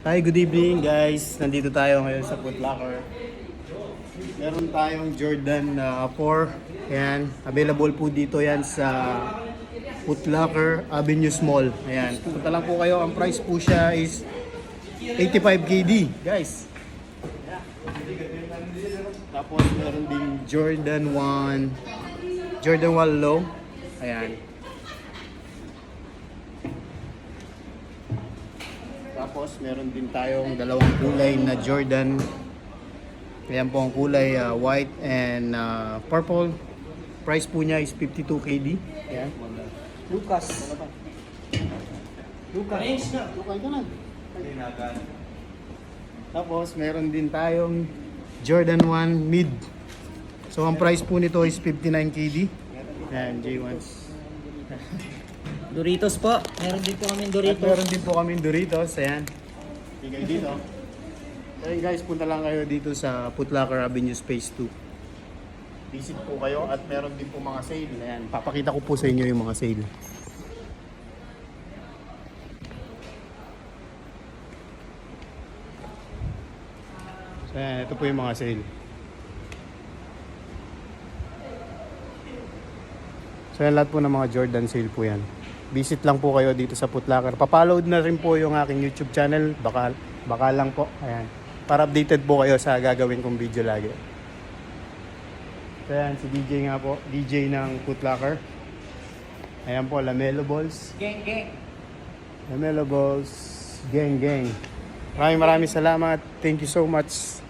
Hi, good evening guys. Nandito tayo ngayon sa Foot Locker. Meron tayong Jordan 4. Ayan, available po dito yan sa Foot Locker Avenue Mall. Ayan, punta lang po kayo. Ang price po siya is 85 KD, guys. Tapos meron ding Jordan 1 low. Ayan. Tapos meron din tayong dalawang kulay na Jordan. Ayan po ang kulay, white and purple. Price po niya is 52 KD. Ayan. Lucas. Lucas ka na. Tapos meron din tayong Jordan 1 mid. So ang price po nito is 59 KD. Ayan, J1s. Doritos po. Meron din po kami At Doritos. meron din po kami Doritos. Ayan. Bigay dito. Kaya guys, punta lang kayo dito sa Foot Locker Avenue Space 2. Visit po kayo at meron din po mga sale. Ayan, papakita ko po sa inyo yung mga sale. So ayan, ito po yung mga sale. So yan, lahat po ng mga Jordan sale po yan. Visit lang po kayo dito sa Foot Locker. Papaload na rin po yung aking YouTube channel. Baka lang po. Ayan. Para updated po kayo sa gagawin kong video lagi. So yan, si DJ nga po. DJ ng Foot Locker. Ayan po, Lamelo Balls. Geng, geng. Lamelo Balls. Gang, gang. Maraming salamat. Thank you so much.